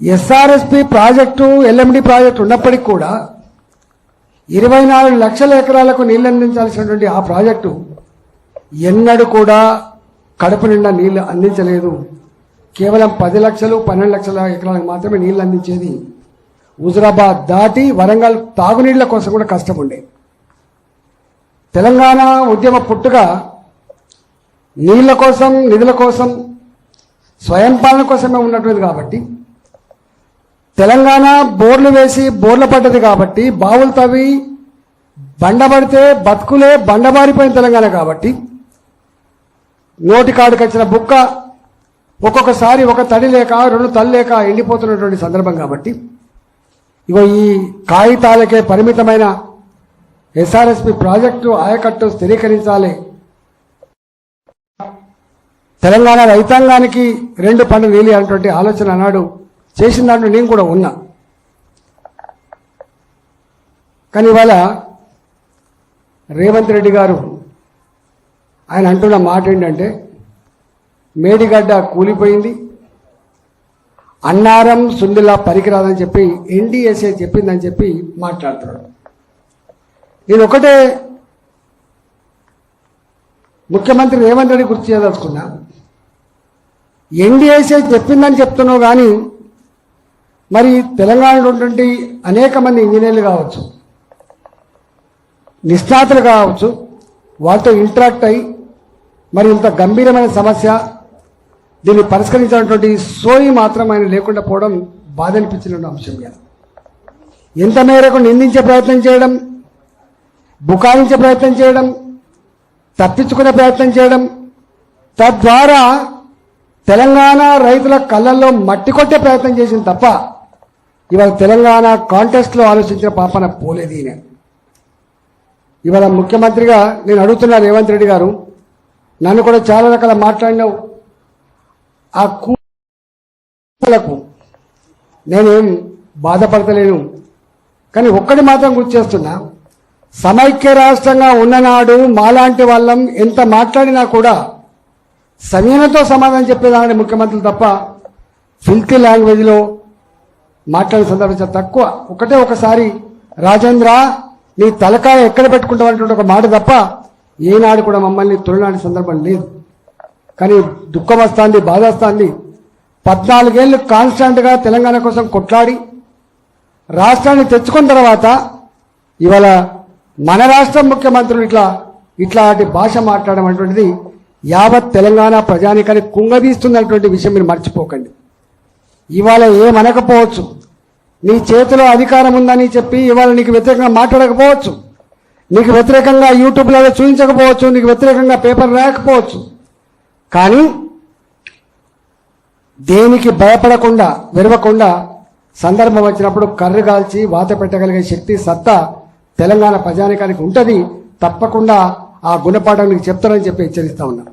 SRSP project LMD project ఉన్నప్పటికీ కూడా 24 లక్షల ఎకరాలకు నీళ్లు అందించాల్సినటువంటి ఆ ప్రాజెక్టు ఎన్నడూ కూడా కడుపు నిండా నీళ్లు అందించలేదు. కేవలం 10 లక్షలు 12 లక్షల ఎకరాలకు మాత్రమే నీళ్లు అందించేది. హుజురాబాద్ దాటి వరంగల్ తాగునీళ్ల కోసం కూడా కష్టం ఉండే. తెలంగాణ ఉద్యమ పుట్టుక నీళ్ల కోసం, నిధుల కోసం, స్వయం పాలన కోసమే ఉన్నటువంటిది కాబట్టి, తెలంగాణ బోర్లు వేసి బోర్ల పడ్డది కాబట్టి, బావులు తవ్వి బండబడితే బతుకులే బండబారిపోయిన తెలంగాణ కాబట్టి, నోటి కాడికొచ్చిన బుక్క ఒక్కొక్కసారి ఒక తడి లేక 2 తల్లి లేక ఎండిపోతున్నటువంటి సందర్భం కాబట్టి, ఇగో ఈ కాగితాలకే పరిమితమైన ఎస్ఆర్ఎస్పి ప్రాజెక్టు ఆయకట్టు స్థిరీకరించాలి, తెలంగాణ రైతాంగానికి 2 పంటలు నీళ్ళు అనేటువంటి ఆలోచన అన్నాడు చేసిన దాంట్లో నేను కూడా ఉన్నా. కానీ ఇవాళ రేవంత్ రెడ్డి గారు ఆయన అంటున్న మాట ఏంటంటే, మేడిగడ్డ కూలిపోయింది, అన్నారం సుందిలా పనికిరాదని చెప్పి ఎన్డీఎస్ఏ చెప్పిందని చెప్పి మాట్లాడుతున్నాడు. నేను ఒకటే ముఖ్యమంత్రి రేవంత్ రెడ్డి గుర్తు చేయదలుచుకున్నా, ఎన్డీఎస్ఏ చెప్పిందని చెప్తున్నావు కానీ మరి తెలంగాణలో ఉన్నటువంటి అనేక మంది ఇంజనీర్లు కావచ్చు, నిష్ణాతులు కావచ్చు, వాళ్ళతో ఇంటరాక్ట్ అయ్యి మరి ఇంత గంభీరమైన సమస్య దీన్ని పరిష్కరించినటువంటి సోయి మాత్రం ఆయన లేకుండా పోవడం బాధ అనిపించిన అంశం. ఎంత మేరకు నిందించే ప్రయత్నం చేయడం, బుకాయించే ప్రయత్నం చేయడం, తప్పించుకునే ప్రయత్నం చేయడం, తద్వారా తెలంగాణ రైతుల కళ్ళల్లో మట్టి కొట్టే ప్రయత్నం చేసింది తప్ప ఇవాళ తెలంగాణ కాంటెస్ట్లో ఆలోచించిన పాపన పోలేదు. ఈయన ఇవాళ ముఖ్యమంత్రిగా నేను అడుగుతున్నా, రేవంత్ రెడ్డి గారు నన్ను కూడా చాలా రకాల మాట్లాడినావు, ఆ కూలకు నేనేం బాధపడతలేను. కానీ ఒక్కటి మాత్రం గుర్తు చేస్తున్నా, సమైక్య రాష్ట్రంగా ఉన్ననాడు మాలాంటి వాళ్ళం ఎంత మాట్లాడినా కూడా సమీనతో సమాధానం చెప్పేదాని ముఖ్యమంత్రులు తప్ప ఫిల్తీ లాంగ్వేజ్లో మాట్లాడే సందర్భం చాలా తక్కువ. ఒకసారి రాజేంద్ర నీ తలకాయ ఎక్కడ పెట్టుకుంటామంటే ఒక మాట తప్ప ఏనాడు కూడా మమ్మల్ని తొలినాటి సందర్భం లేదు. కానీ దుఃఖం వస్తుంది, బాధ వస్తుంది. 14 ఏళ్ళు కాన్స్టాంట్గా తెలంగాణ కోసం కొట్లాడి రాష్ట్రాన్ని తెచ్చుకున్న తర్వాత ఇవాళ మన రాష్ట్ర ముఖ్యమంత్రులు ఇట్లాంటి భాష మాట్లాడడం అటువంటిది యావత్ తెలంగాణ ప్రజానికాన్ని కుంగదీస్తున్నటువంటి విషయం మీరు మర్చిపోకండి. ఇవాళ ఏమనకపోవచ్చు, నీ చేతిలో అధికారం ఉందని చెప్పి ఇవాళ నీకు వ్యతిరేకంగా మాట్లాడకపోవచ్చు, నీకు వ్యతిరేకంగా యూట్యూబ్లో చూపించకపోవచ్చు, నీకు వ్యతిరేకంగా పేపర్ రాయకపోవచ్చు. కానీ దేనికి భయపడకుండా విరవకుండా సందర్భం వచ్చినప్పుడు కర్రు కాల్చి వాత పెట్టగలిగే శక్తి సత్తా తెలంగాణ ప్రజానికానికి ఉంటుంది. తప్పకుండా ఆ గుణపాఠం నీకు చెప్తారని చెప్పి హెచ్చరిస్తా ఉన్నా.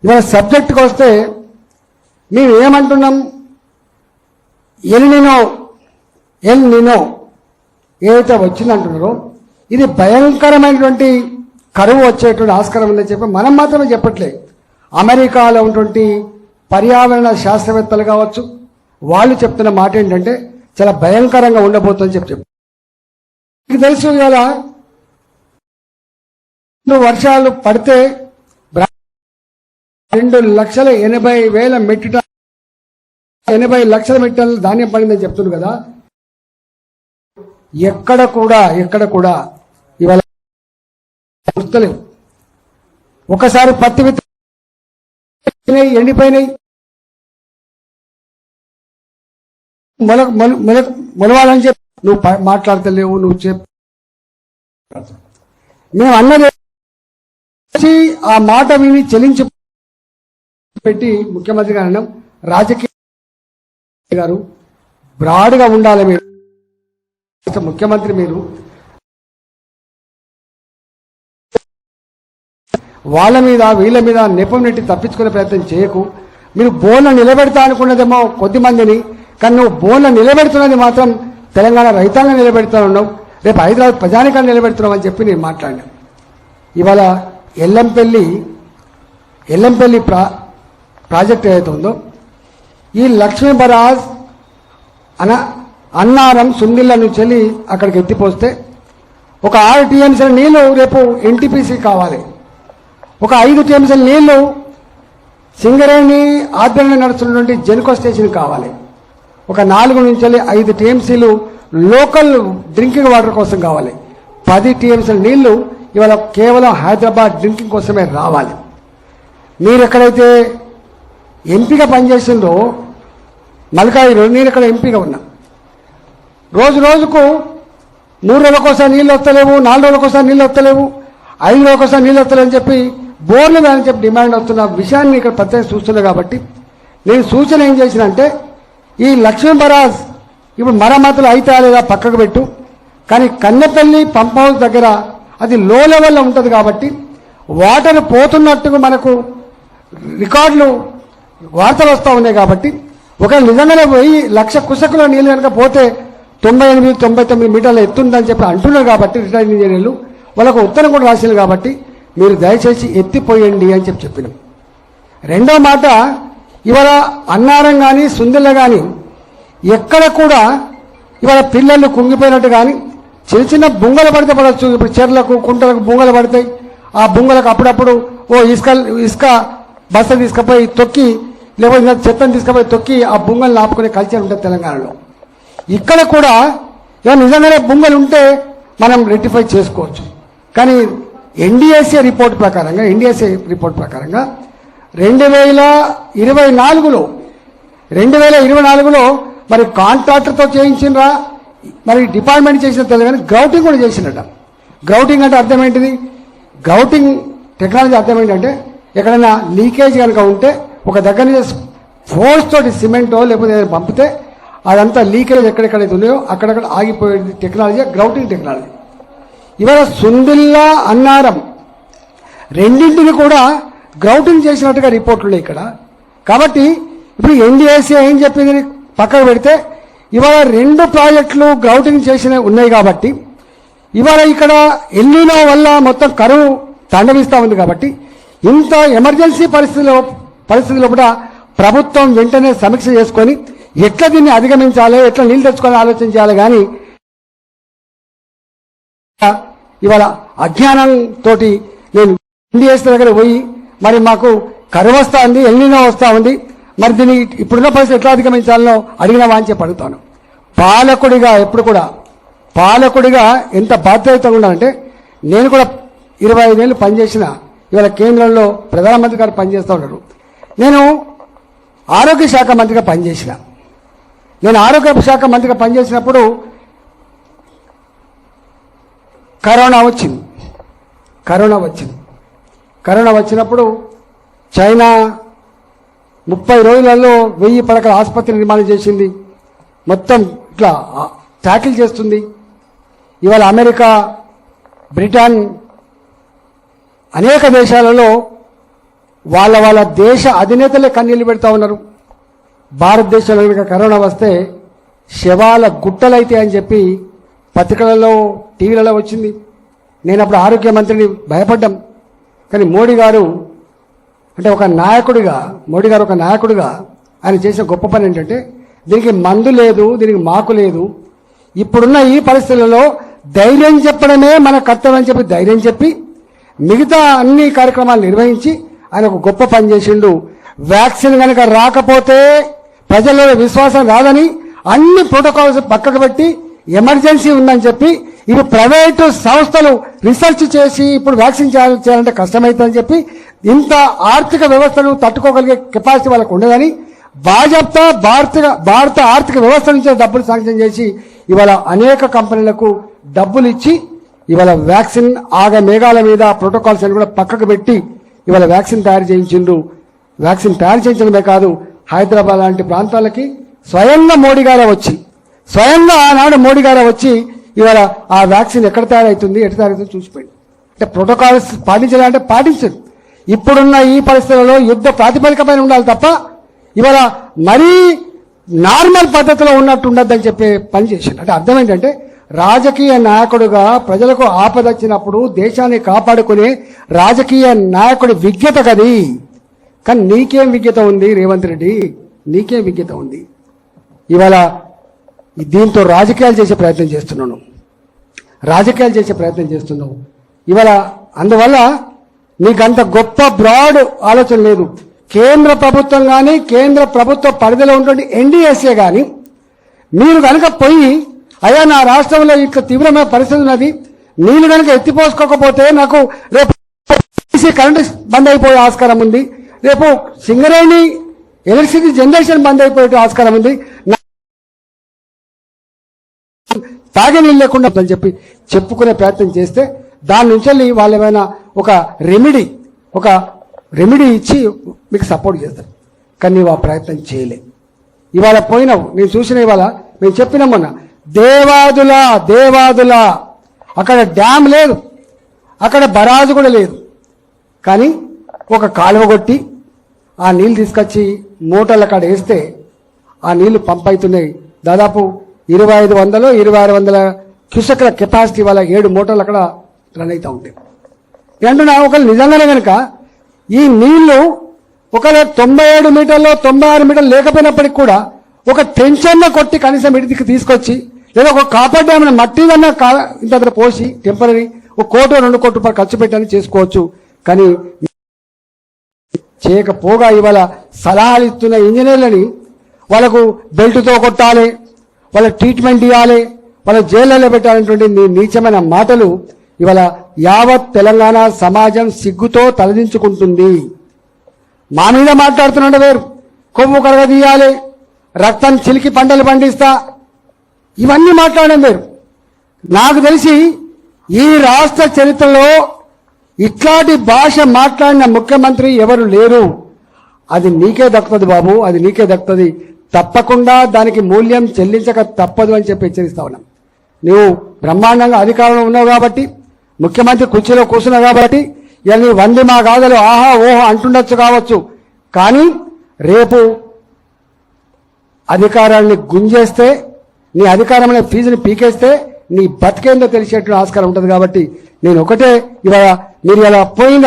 ఇవాళ సబ్జెక్టుకి వస్తే మేము ఏమంటున్నాం, ఎల్ నినో ఏదైతే వచ్చిందంటున్నారో ఇది భయంకరమైనటువంటి కరువు వచ్చేటువంటి ఆస్కారం ఉందని చెప్పి మనం మాత్రమే చెప్పట్లేదు. అమెరికాలో ఉన్నటువంటి పర్యావరణ శాస్త్రవేత్తలు కావచ్చు, వాళ్ళు చెప్తున్న మాట ఏంటంటే చాలా భయంకరంగా ఉండబోతుందని చెప్పి మీకు తెలుసు. ఇవాళ వర్షాలు పడితే 2,80,000 మెట్రిక్ టన్ 80 లక్షల మెట్రిక్ టన్నుల ధాన్యం పడిందని చెప్తున్నారు కదా. ఎక్కడ కూడా ఇవాళ గుర్తలేవు. ఒకసారి పత్తి విత్తనాలు ఎండిపోయినాయి, మొలవాలని చెప్పి నువ్వు మాట్లాడతలేవు. నువ్వు మేము అన్నది ఆ మాట విని చెలించి పెట్టి ముఖ్యమంత్రి గారు అన్నాం, రాజకీయ గారు బ్రాడ్గా ఉండాలి. మీరు ముఖ్యమంత్రి, మీరు వాళ్ళ మీద వీళ్ళ మీద నెపం నెట్టి తప్పించుకునే ప్రయత్నం చేయకు. మీరు బోన్లు నిలబెడతా అనుకున్నదేమో కొద్ది మందిని, కానీ నువ్వు బోన్లు నిలబెడుతున్నది మాత్రం తెలంగాణ రైతాంగం నిలబెడతా ఉన్నావు, రేపు హైదరాబాద్ ప్రజానికాన్ని నిలబెడుతున్నావు అని చెప్పి నేను మాట్లాడినా. ఇవాళ ఎల్లంపల్లి ప్రాజెక్ట్ ఏదైతే ఉందో, ఈ లక్ష్మీ బరాజ్ అన్నారం సుందిళ్ళ నుంచి వెళ్ళి అక్కడికి ఎత్తిపోస్తే ఒక 6 టీఎంసీల నీళ్లు రేపు ఎన్టీపీసీ కావాలి. ఒక 5 టీఎంసీల నీళ్లు సింగరేణి ఆధ్వర్యంలో నడుస్తున్నటువంటి జెన్కో స్టేషన్ కావాలి. ఒక 4 నుంచి వెళ్ళి 5 టీఎంసీలు లోకల్ డ్రింకింగ్ వాటర్ కోసం కావాలి. 10 టీఎంసీల నీళ్లు ఇవాళ కేవలం హైదరాబాద్ డ్రింకింగ్ కోసమే రావాలి. మీరు ఎక్కడైతే ఎంపీగా పనిచేసిందో మల్కాయిలో నేను ఇక్కడ ఎంపీగా ఉన్నా. రోజు రోజుకు 3 రోజులకోసారి నీళ్ళు వస్తలేవు, 4 రోజులకోసారి నీళ్ళు వస్తలేవు, 5 రోజులకోసారి నీళ్ళు వస్తలేవని చెప్పి బోర్లు వేయాలని చెప్పి డిమాండ్ వస్తున్న విషయాన్ని ఇక్కడ ప్రత్యేకంగా చూస్తున్నా. కాబట్టి నేను సూచన ఏం చేసినంటే ఈ లక్ష్మీ బరాజ్ ఇప్పుడు మరమ్మతులు అయితే లేదా పక్కకు పెట్టు, కానీ కన్నెపల్లి పంప్ హౌస్ దగ్గర అది లో లెవెల్లో ఉంటుంది కాబట్టి వాటర్ పోతున్నట్టుగా మనకు రికార్డులు వార్తలు వస్తూ ఉన్నాయి. కాబట్టి ఒకవేళ నిజంగానే 1,00,000 కుసకుల నీళ్ళు కనుక పోతే 98-99 మీటర్ల ఎత్తుందని చెప్పి అంటున్నారు. కాబట్టి రిటైర్డ్ ఇంజనీర్లు వాళ్ళకు ఉత్తరం కూడా రాసింది. కాబట్టి మీరు దయచేసి ఎత్తిపోయండి అని చెప్పినాం. రెండో మాట, ఇవాళ అన్నారం కానీ సుందిళ్ళ కానీ ఎక్కడ కూడా ఇవాళ పిల్లలు కుంగిపోయినట్టు కానీ చిన్న చిన్న బుంగలు పడితే పడవచ్చు. ఇప్పుడు చెర్లకు కుంటలకు బుంగలు పడతాయి. ఆ బుంగలకు అప్పుడప్పుడు ఇసుక బస్త తీసుకుపోయి తొక్కి, లేకపోతే చెత్తను తీసుకుపోయి తొక్కి ఆ బుంగలు ఆపుకునే కల్చర్ ఉంటుంది తెలంగాణలో. ఇక్కడ కూడా నిజంగానే బుంగలు ఉంటే మనం రెక్టిఫై చేసుకోవచ్చు. కానీ ఎన్డీఎస్ఏ రిపోర్ట్ ప్రకారంగా 2024లో మరి కాంట్రాక్టర్తో చేయించినరా మరి డిపార్ట్మెంట్ చేసిన తెలియదు, కానీ గ్రౌటింగ్ కూడా చేసినట్ట. గ్రౌటింగ్ అంటే అర్థం ఏంటిది? గ్రౌటింగ్ టెక్నాలజీ అర్థం ఏంటంటే ఎక్కడైనా లీకేజ్ కనుక ఉంటే ఒక దగ్గర నుంచి ఫోర్స్ తోటి సిమెంటో లేకపోతే పంపితే అదంతా లీకేజ్ ఎక్కడెక్కడైతే ఉన్నాయో అక్కడక్కడ ఆగిపోయే టెక్నాలజీ గ్రౌటింగ్ టెక్నాలజీ. ఇవాళ సుందిల్లా అన్నారం రెండింటిని కూడా గ్రౌటింగ్ చేసినట్టుగా రిపోర్ట్లు ఉన్నాయి ఇక్కడ. కాబట్టి ఇప్పుడు ఎన్డీఎస్ఏ ఏం చెప్పింది పక్కకు పెడితే ఇవాళ 2 ప్రాజెక్టులు గ్రౌటింగ్ చేసిన ఉన్నాయి. కాబట్టి ఇవాళ ఇక్కడ ఎల్నినో వల్ల మొత్తం కరువు తాండవిస్తూ ఉంది. కాబట్టి ఇంత ఎమర్జెన్సీ పరిస్థితుల్లో కూడా ప్రభుత్వం వెంటనే సమీక్ష చేసుకొని ఎట్లా దీన్ని అధిగమించాలి, ఎట్లా నీళ్ళు తెచ్చుకోవాలని ఆలోచన చేయాలి. కానీ ఇవాళ అజ్ఞానంతో నేను ఎన్డీఎస్ఏ దగ్గర పోయి మరి మాకు కరువు వస్తూ ఉంది, ఎల్నినో వస్తూ ఉంది, మరి దీన్ని ఇప్పుడున్న పరిస్థితి ఎట్లా అధిగమించాలనో అడిగినావా అని చెప్పి అడుగుతాను. పాలకుడిగా ఎప్పుడు కూడా పాలకుడిగా ఎంత బాధ్యతగా ఉండాలంటే, నేను కూడా 25 ఏళ్ళు పనిచేసిన, ఇవాళ కేంద్రంలో ప్రధానమంత్రి గారు పనిచేస్తూ ఉన్నారు. నేను ఆరోగ్య శాఖ మంత్రిగా పనిచేసిన. నేను ఆరోగ్య శాఖ మంత్రిగా పనిచేసినప్పుడు కరోనా వచ్చినప్పుడు చైనా 30 రోజులలో 1000 పడకల ఆసుపత్రి నిర్మాణం చేసింది. మొత్తం ఇట్లా ట్యాకిల్ చేస్తుంది. ఇవాళ అమెరికా, బ్రిటన్ అనేక దేశాలలో వాళ్ళ దేశ అధినేతలే కన్నీళ్లు పెడతా ఉన్నారు. భారతదేశంలో కనుక కరోనా వస్తే శవాల గుట్టలైతే అని చెప్పి పత్రికలలో టీవీలలో వచ్చింది. నేను అప్పుడు ఆరోగ్య మంత్రిని భయపడ్డాం. కానీ మోడీ గారు ఒక నాయకుడిగా ఆయన చేసిన గొప్ప పని ఏంటంటే దీనికి మందు లేదు, దీనికి మాకు లేదు. ఇప్పుడున్న ఈ పరిస్థితులలో ధైర్యం చెప్పడమే మన కర్తవ్యం అని చెప్పి ధైర్యం చెప్పి మిగతా అన్ని కార్యక్రమాలు నిర్వహించి ఆయన ఒక గొప్ప పని చేసిండు. వ్యాక్సిన్ కనుక రాకపోతే ప్రజల్లో విశ్వాసం రాదని అన్ని ప్రోటోకాల్స్ పక్కకు పెట్టి ఎమర్జెన్సీ ఉందని చెప్పి ఇప్పుడు ప్రైవేటు సంస్థలు రీసెర్చ్ చేసి ఇప్పుడు వ్యాక్సిన్ చేయాలంటే కష్టమవుతుందని చెప్పి ఇంత ఆర్థిక వ్యవస్థను తట్టుకోగలిగే కెపాసిటీ వాళ్ళకు ఉండదని భాజపా భారత ఆర్థిక వ్యవస్థ నుంచి డబ్బులు శాంక్షన్ చేసి ఇవాళ అనేక కంపెనీలకు డబ్బులు ఇచ్చి ఇవాళ వ్యాక్సిన్ మేఘాల మీద ప్రోటోకాల్స్ అని కూడా పక్కకు పెట్టి ఇవాళ వ్యాక్సిన్ తయారు చేయించిండ్రు. వ్యాక్సిన్ తయారు చేయించడమే కాదు, హైదరాబాద్ లాంటి ప్రాంతాలకి స్వయంగా ఆనాడు మోడీ గారే వచ్చి ఇవాళ ఆ వ్యాక్సిన్ ఎక్కడ తయారవుతుంది చూసిపోయింది. అంటే ప్రోటోకాల్స్ పాటించాలంటే పాటించరు. ఇప్పుడున్న ఈ పరిస్థితులలో యుద్ధ ప్రాతిపదికపైన ఉండాలి తప్ప ఇవాళ మరీ నార్మల్ పద్ధతిలో ఉన్నట్టు ఉండద్దని చెప్పే పని చేసింది. అంటే అర్థం ఏంటంటే రాజకీయ నాయకుడుగా ప్రజలకు ఆపదొచ్చినప్పుడు దేశాన్ని కాపాడుకునే రాజకీయ నాయకుడి విజ్ఞత కది. కానీ నీకేం విజ్ఞత ఉంది రేవంత్ రెడ్డి? నీకేం విజ్ఞత ఉంది? ఇవాళ దీంతో రాజకీయాలు చేసే ప్రయత్నం చేస్తున్నాను, ఇవాళ అందువల్ల నీకంత గొప్ప బ్రాడ్ ఆలోచన లేదు. కేంద్ర ప్రభుత్వం కానీ కేంద్ర ప్రభుత్వ పరిధిలో ఉన్నటువంటి ఎన్డీఎస్ఏ కానీ మీరు కనుక పోయి అయ్యా నా రాష్ట్రంలో ఇట్లా తీవ్రమైన పరిస్థితి ఉన్నది, నీళ్ళు కనుక ఎత్తిపోసుకోకపోతే నాకు రేపు కరెంటు బంద్ అయిపోయే ఆస్కారం ఉంది, రేపు సింగరేణి ఎలక్ట్రిసిటీ జనరేషన్ బంద్ అయిపోయే ఆస్కారం ఉంది, తాగే నీళ్ళు లేకుండా అని చెప్పి చెప్పుకునే ప్రయత్నం చేస్తే దాని నుంచి వాళ్ళు ఏమైనా ఒక రెమెడీ ఇచ్చి మీకు సపోర్ట్ చేస్తారు. కానీ నీవు ఆ ప్రయత్నం చేయలే. ఇవాళ పోయినావు, నేను చూసిన ఇవాళ మేము చెప్పినాం మొన్న దేవాదుల అక్కడ డ్యామ్ లేదు, అక్కడ బరాజు కూడా లేదు, కానీ ఒక కాలువ కొట్టి ఆ నీళ్ళు తీసుకొచ్చి మోటార్ల కాడ వేస్తే ఆ నీళ్లు పంప్ అవుతున్నాయి. దాదాపు 2500 2600 క్యూసెక్ల కెపాసిటీ వల్ల 7 మోటార్లు అక్కడ రన్ అవుతూ ఉంటాయి. అంటున్నా ఒకళ్ళు నిజంగానే కనుక ఈ నీళ్లు ఒకవేళ 97 మీటర్లు 96 మీటర్లు లేకపోయినప్పటికి కూడా ఒక టెన్షన్ కొట్టి కనీసం ఇడికి తీసుకొచ్చి లేదా ఒక కాపర్ డ్యామ్ మట్టి కన్నా ఇంత పోసి టెంపరీ 1 కోటి 2 కోటి రూపాయలు ఖర్చు పెట్టని చేసుకోవచ్చు. కానీ చేయకపోగా ఇవాళ సలహాలు ఇస్తున్న ఇంజనీర్లని వాళ్ళకు బెల్ట్తో కొట్టాలి, వాళ్ళ ట్రీట్మెంట్ ఇవ్వాలి, వాళ్ళ జైళ్ళలో పెట్టాలనేటువంటి నీ నీచమైన మాటలు ఇవాళ యావత్ తెలంగాణ సమాజం సిగ్గుతో తలదించుకుంటుంది. మా మీద మాట్లాడుతున్నాడు వేరు, కొవ్వు కరగదీయాలి, రక్తం చిలికి పంటలు పండిస్తా, ఇవన్నీ మాట్లాడడం వేరు. నాకు తెలిసి ఈ రాష్ట్ర చరిత్రలో ఇట్లాంటి భాష మాట్లాడిన ముఖ్యమంత్రి ఎవరు లేరు. అది నీకే దక్కుతుంది బాబు, అది నీకే దక్కుతుంది. తప్పకుండా దానికి మూల్యం చెల్లించక తప్పదు అని చెప్పి హెచ్చరిస్తా ఉన్నాం. నువ్వు బ్రహ్మాండంగా అధికారంలో ఉన్నావు కాబట్టి, ముఖ్యమంత్రి కుర్చీలో కూర్చున్నావు కాబట్టి ఇవన్నీ వంది మా గాథలు ఆహా ఓహో అంటుండొచ్చు కావచ్చు, కానీ రేపు అధికారాన్ని గుంజేస్తే, నీ అధికారమైన ఫీజుని పీకేస్తే నీ బతికేందో తెలిసేట్టు ఆస్కారం ఉంటుంది. కాబట్టి నేను ఒకటే ఇవాళ మీరు ఇలా పోయింది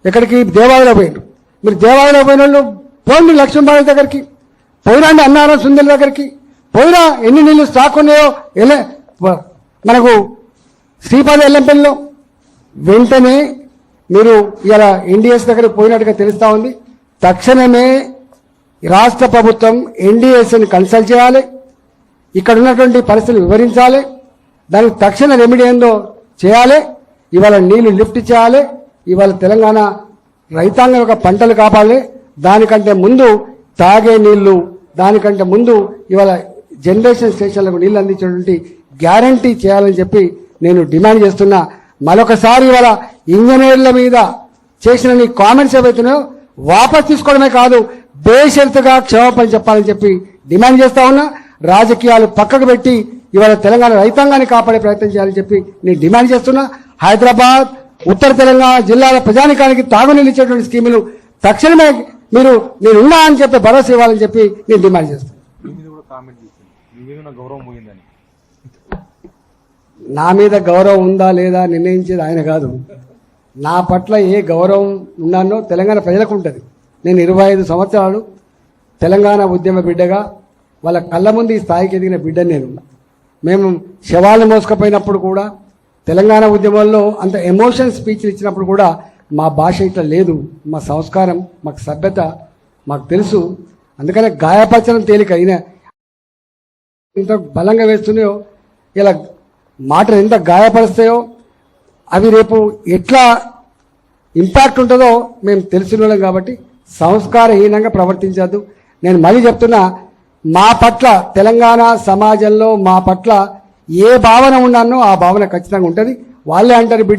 ఎక్కడికి దేవాలయంలో పోయిండు. మీరు దేవాలయంలో పోయిన వాళ్ళు పోండి, లక్ష్మీబాయి దగ్గరికి పోయినండి, అన్నారం సుందరి దగ్గరికి పోయినా ఎన్ని నీళ్లు స్టాక్ ఉన్నాయో మనకు శ్రీపాద ఎల్లంపల్లిలో వెంటనే మీరు ఇలా ఎన్డీఎస్ దగ్గరికి పోయినట్టుగా తెలుస్తూ ఉంది. తక్షణమే రాష్ట్ర ప్రభుత్వం ఎన్డీఎస్ని కన్సల్ట్ చేయాలి, ఇక్కడ ఉన్నటువంటి పరిస్థితులు వివరించాలి, దానికి తక్షణ రెమెడీ ఏందో చేయాలి. ఇవాళ నీళ్లు లిఫ్ట్ చేయాలి, ఇవాళ తెలంగాణ రైతాంగం యొక్క పంటలు కాపాడాలి. దానికంటే ముందు తాగే నీళ్లు, దానికంటే ముందు ఇవాళ జనరేషన్ స్టేషన్లకు నీళ్లు అందించేటువంటి గ్యారంటీ చేయాలని చెప్పి నేను డిమాండ్ చేస్తున్నా. మరొకసారి ఇవాళ ఇంజనీర్ల మీద చేసిన నీ కామెంట్స్ ఏవైతున్నాయో వాపస్ తీసుకోవడమే కాదు, బేషరతుగా క్షమాపణ చెప్పాలని చెప్పి డిమాండ్ చేస్తా ఉన్నా. రాజకీయాలు పక్కకు పెట్టి ఇవాళ తెలంగాణ రైతాంగాన్ని కాపాడే ప్రయత్నం చేయాలని చెప్పి నేను డిమాండ్ చేస్తున్నా. హైదరాబాద్, ఉత్తర తెలంగాణ జిల్లాల ప్రజానికానికి తాగునీళ్ళు ఇచ్చేటువంటి స్కీములు తక్షణమే మీరు నేనున్నా అని చెప్పి భరోసా ఇవ్వాలని చెప్పి నేను డిమాండ్ చేస్తాను. నా మీద గౌరవం ఉందా లేదా నిర్ణయించేది ఆయన కాదు. నా పట్ల ఏ గౌరవం ఉన్నానో తెలంగాణ ప్రజలకు ఉంటుంది. నేను 25 సంవత్సరాలు తెలంగాణ ఉద్యమ బిడ్డగా వాళ్ళ కళ్ళ ముందు ఈ స్థాయికి ఎదిగిన బిడ్డని నేను. మేము శవాలను మోసుకపోయినప్పుడు కూడా, తెలంగాణ ఉద్యమంలో అంత ఎమోషన్ స్పీచ్లు ఇచ్చినప్పుడు కూడా మా భాష ఇట్లా లేదు. మా సంస్కారం, మాకు సభ్యత మాకు తెలుసు. అందుకనే గాయపరచడం తేలిక. అయినా ఇంత బలంగా వేస్తున్నాయో, ఇలా మాటలు ఎంత గాయపరుస్తాయో, అవి రేపు ఎట్లా ఇంపాక్ట్ ఉంటుందో మేము తెలుసుకున్నాం. కాబట్టి సంస్కారహీనంగా ప్రవర్తించద్దు. నేను మళ్ళీ చెప్తున్నా, మా పట్ల తెలంగాణ సమాజంలో మా పట్ల ఏ భావన ఉన్నానో ఆ భావన ఖచ్చితంగా ఉంటుంది. వాళ్ళే అంటారు బిడ్డ